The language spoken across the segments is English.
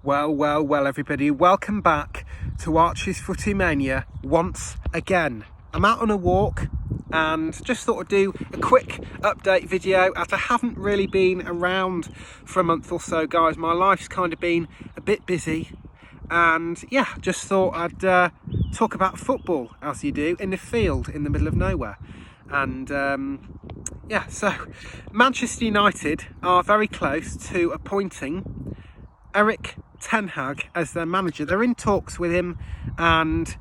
Well, everybody. Welcome back to Archie's Footy Mania once again. I'm out on a walk and just thought I'd do a quick update video as I haven't really been around for a month or so, guys. My life's kind of been a bit busy and yeah, just thought I'd talk about football as you do in the field in the middle of nowhere. And yeah, so Manchester United are very close to appointing Erik ten Hag as their manager. They're in talks with him, and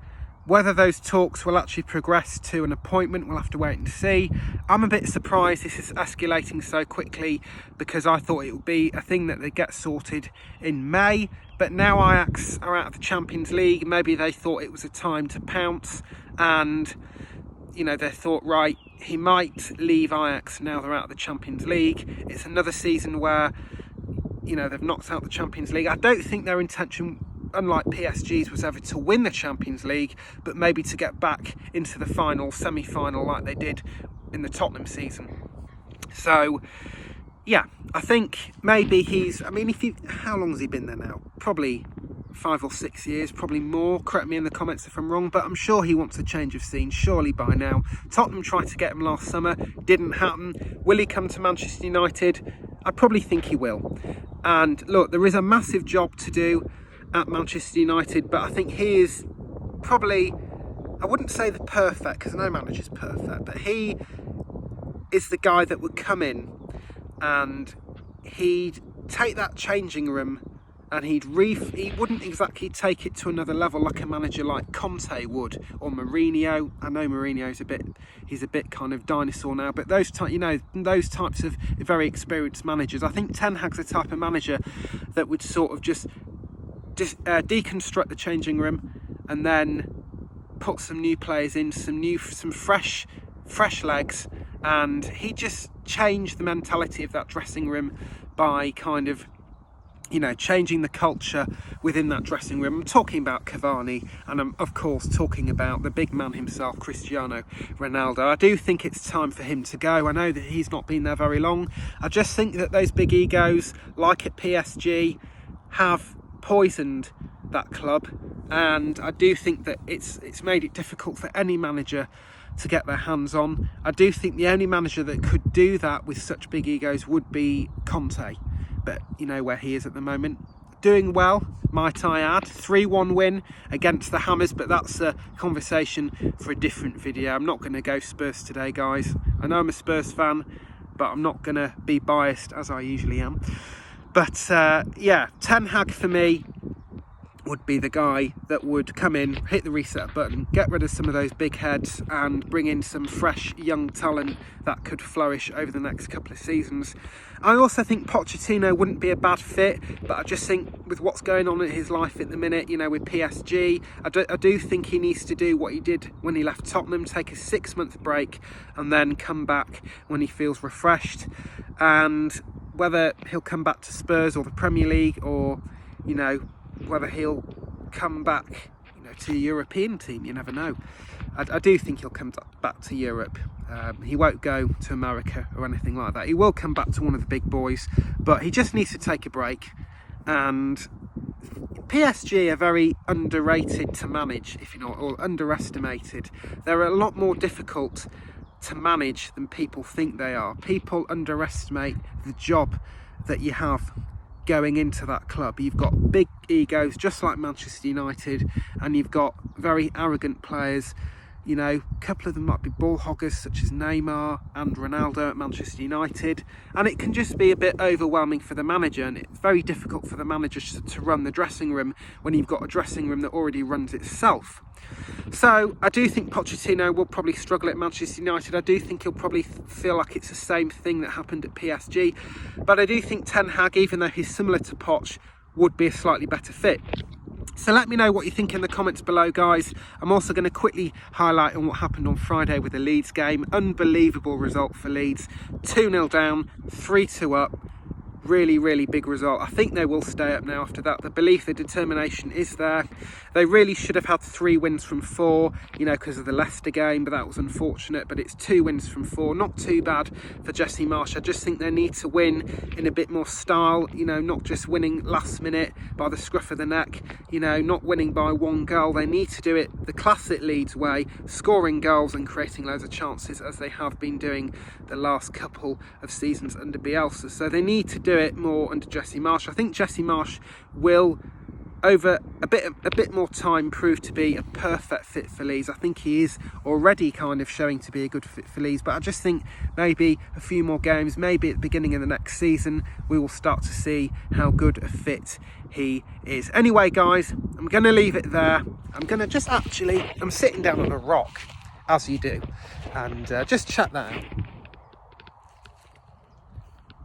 whether those talks will actually progress to an appointment, we'll have to wait and see. I'm a bit surprised this is escalating so quickly because I thought it would be a thing that they get sorted in May, but now Ajax are out of the Champions League. Maybe they thought it was a time to pounce, and you know, they thought, right, he might leave Ajax now they're out of the Champions League. It's another season where, you know, they've knocked out the Champions League. I don't think their intention, unlike PSG's, was ever to win the Champions League, but maybe to get back into the final, semi-final like they did in the Tottenham season. So yeah, I think maybe how long has he been there now? Probably 5 or 6 years, probably more. Correct me in the comments if I'm wrong, but I'm sure he wants a change of scene, surely by now. Tottenham tried to get him last summer, didn't happen. Will he come to Manchester United? I probably think he will. And look, there is a massive job to do at Manchester United, but I think he is probably, I wouldn't say the perfect, because no manager's perfect, but he is the guy that would come in and he'd take that changing room and he wouldn't exactly take it to another level like a manager like Conte would, or Mourinho. I know Mourinho's he's a bit kind of dinosaur now, but those types of very experienced managers. I think Ten Hag's the type of manager that would sort of just deconstruct the changing room and then put some new players in, some fresh legs, and he just changed the mentality of that dressing room by kind of, you know, changing the culture within that dressing room. I'm talking about Cavani, and I'm of course talking about the big man himself, Cristiano Ronaldo. I do think it's time for him to go. I know that he's not been there very long. I just think that those big egos, like at PSG, have poisoned that club, and I do think that it's made it difficult for any manager to get their hands on. I do think the only manager that could do that with such big egos would be Conte. But you know where he is at the moment. Doing well, might I add. 3-1 win against the Hammers, but that's a conversation for a different video. I'm not going to go Spurs today, guys. I know I'm a Spurs fan, but I'm not going to be biased as I usually am. But yeah, Ten Hag for me would be the guy that would come in, hit the reset button, get rid of some of those big heads and bring in some fresh young talent that could flourish over the next couple of seasons. I also think Pochettino wouldn't be a bad fit, but I just think with what's going on in his life at the minute, you know, with PSG, I do think he needs to do what he did when he left Tottenham, take a 6-month break and then come back when he feels refreshed. And whether he'll come back to Spurs or the Premier League, or, you know, whether he'll come back, you know, to a European team, you never know. I do think he'll come back to Europe. He won't go to America or anything like that. He will come back to one of the big boys, but he just needs to take a break. And PSG are very underrated to manage, if you know, or underestimated. They're a lot more difficult to manage than people think they are. People underestimate the job that you have going into that club. You've got big egos just like Manchester United, and you've got very arrogant players. You know, a couple of them might be ball hoggers such as Neymar and Ronaldo at Manchester United, and it can just be a bit overwhelming for the manager, and it's very difficult for the manager to run the dressing room when you've got a dressing room that already runs itself. So I do think Pochettino will probably struggle at Manchester United. I do think he'll probably feel like it's the same thing that happened at PSG, but I do think Ten Hag, even though he's similar to Poch, would be a slightly better fit. So let me know what you think in the comments below, guys. I'm also going to quickly highlight on what happened on Friday with the Leeds game. Unbelievable result for Leeds. 2-0 down, 3-2 up. really, really big result. I think they will stay up now after that. The belief, the determination is there. They really should have had 3 wins from 4, you know, because of the Leicester game, but that was unfortunate. But it's 2 wins from 4, not too bad for Jesse Marsch. I just think they need to win in a bit more style, you know, not just winning last minute by the scruff of the neck, you know, not winning by 1 goal. They need to do it the classic Leeds way, scoring goals and creating loads of chances, as they have been doing the last couple of seasons under Bielsa. So they need to do it more under Jesse Marsch. I think Jesse Marsch will, over a bit more time, prove to be a perfect fit for Leeds. I think he is already kind of showing to be a good fit for Leeds, but I just think maybe a few more games, maybe at the beginning of the next season, we will start to see how good a fit he is. Anyway, guys, I'm going to leave it there. I'm going to just I'm sitting down on a rock, as you do, and just check that out.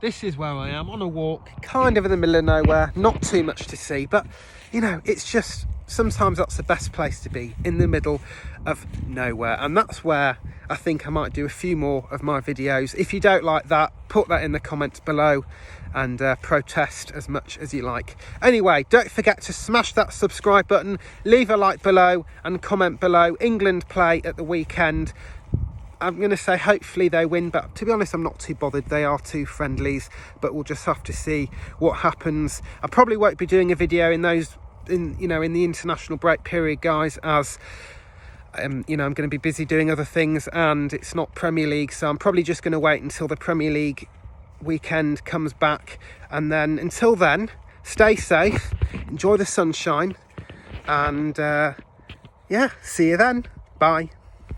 This is where I am, on a walk, kind of in the middle of nowhere, not too much to see, but you know, it's just, sometimes that's the best place to be, in the middle of nowhere. And that's where I think I might do a few more of my videos. If you don't like that, put that in the comments below and protest as much as you like. Anyway, don't forget to smash that subscribe button, leave a like below and comment below. England play at the weekend. I'm going to say hopefully they win, but to be honest, I'm not too bothered. They are 2 friendlies, but we'll just have to see what happens. I probably won't be doing a video in the international break period, guys, as you know, I'm going to be busy doing other things and it's not Premier League, so I'm probably just going to wait until the Premier League weekend comes back. And then until then, stay safe, enjoy the sunshine, and yeah, see you then. Bye.